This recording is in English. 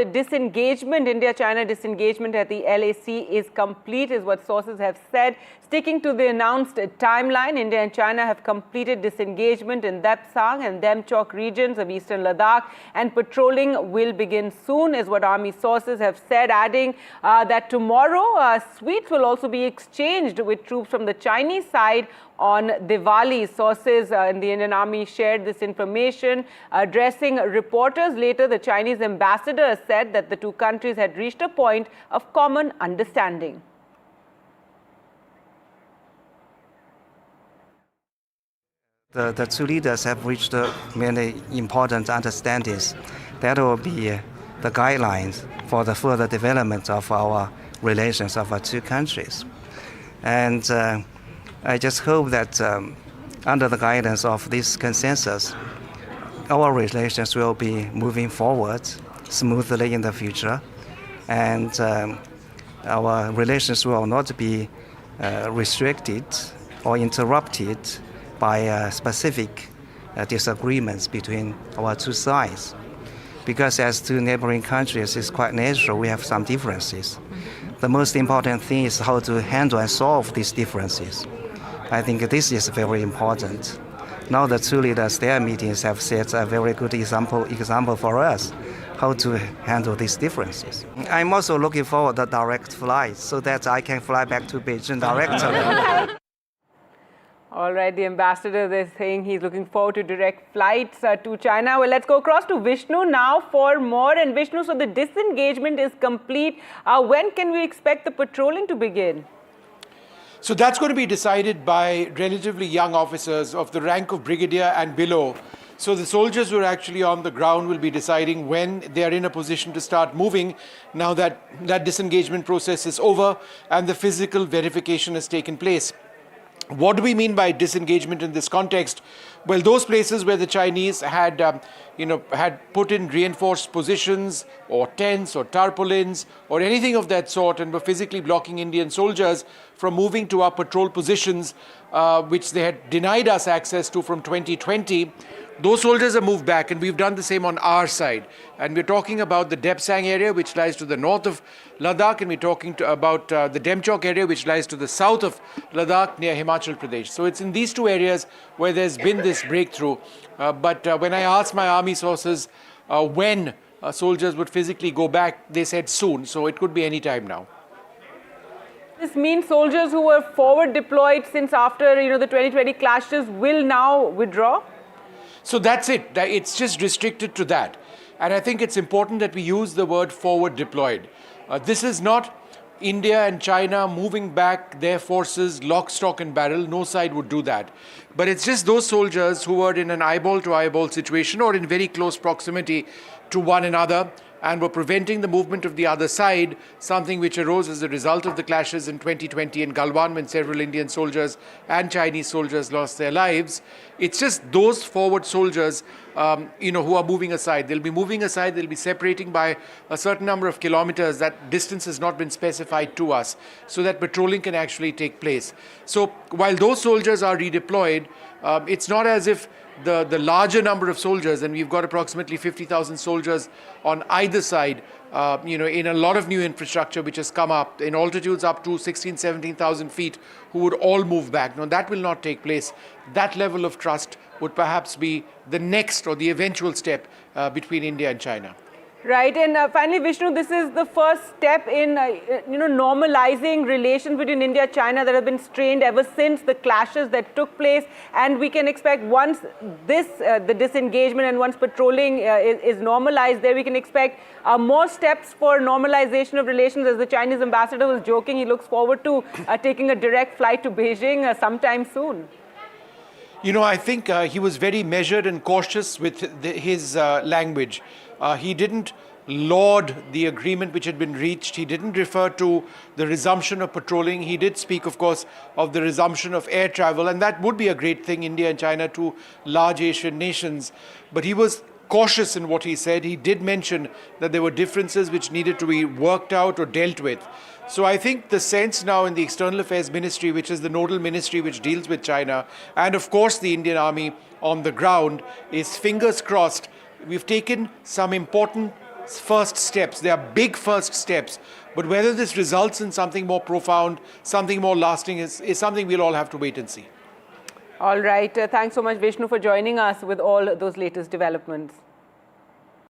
The disengagement, India-China disengagement at the LAC is complete, is what sources have said. Sticking to the announced timeline, India and China have completed disengagement in Depsang and Demchok regions of Eastern Ladakh, and patrolling will begin soon, is what army sources have said, adding that tomorrow sweets will also be exchanged with troops from the Chinese side on Diwali. Sources in the Indian Army shared this information. Addressing reporters later, the Chinese ambassador said that the two countries had reached a point of common understanding. The two leaders have reached many important understandings. That will be the guidelines for the further development of our relations of our two countries. And I just hope that under the guidance of this consensus, our relations will be moving forward smoothly in the future, and our relations will not be restricted or interrupted by specific disagreements between our two sides. Because as two neighboring countries, it's quite natural we have some differences. The most important thing is how to handle and solve these differences. I think this is very important. Now the two leaders, their meetings have set a very good example for us how to handle these differences. I'm also looking forward to direct flights so that I can fly back to Beijing directly. All right, the ambassador is saying he's looking forward to direct flights to China. Well, let's go across to Vishnu now for more. And Vishnu, so the disengagement is complete. When can we expect the patrolling to begin? So that's going to be decided by relatively young officers of the rank of brigadier and below. So the soldiers who are actually on the ground will be deciding when they are in a position to start moving, now that that disengagement process is over and the physical verification has taken place. What do we mean by disengagement in this context? Well, those places where the Chinese had put in reinforced positions or tents or tarpaulins or anything of that sort and were physically blocking Indian soldiers from moving to our patrol positions, which they had denied us access to from 2020, those soldiers have moved back, and we've done the same on our side. And we're talking about the Depsang area, which lies to the north of Ladakh, and we're talking about the Demchok area, which lies to the south of Ladakh near Himachal Pradesh. So it's in these two areas where there's been this breakthrough. But when I asked my army sources when soldiers would physically go back, they said soon. So it could be any time now. This means soldiers who were forward deployed since after the 2020 clashes will now withdraw? So that's it. It's just restricted to that. And I think it's important that we use the word forward deployed. This is not India and China moving back their forces lock, stock and barrel. No side would do that. But it's just those soldiers who were in an eyeball to eyeball situation or in very close proximity to one another and were preventing the movement of the other side, something which arose as a result of the clashes in 2020 in Galwan when several Indian soldiers and Chinese soldiers lost their lives. It's just those forward soldiers who are moving aside. They'll be moving aside, they'll be separating by a certain number of kilometers. That distance has not been specified to us, so that patrolling can actually take place. So while those soldiers are redeployed, it's not as if the larger number of soldiers, and we've got approximately 50,000 soldiers on either side, in a lot of new infrastructure which has come up in altitudes up to 16,000, 17,000 feet, who would all move back. Now that will not take place. That level of trust would perhaps be the next or the eventual step between India and China. Right, and finally, Vishnu, this is the first step in, normalizing relations between India and China that have been strained ever since the clashes that took place. And we can expect once the disengagement and once patrolling is normalized there, we can expect more steps for normalization of relations. As the Chinese ambassador was joking, he looks forward to taking a direct flight to Beijing sometime soon. I think he was very measured and cautious with his language. He didn't laud the agreement which had been reached. He didn't refer to the resumption of patrolling. He did speak, of course, of the resumption of air travel, and that would be a great thing, India and China, two large Asian nations. But he was cautious in what he said. He did mention that there were differences which needed to be worked out or dealt with. So I think the sense now in the External Affairs Ministry, which is the nodal ministry which deals with China, and of course the Indian Army on the ground, is fingers crossed. We've taken some important first steps. They are big first steps. But whether this results in something more profound, something more lasting, is something we'll all have to wait and see. All right. Thanks so much, Vishnu, for joining us with all those latest developments.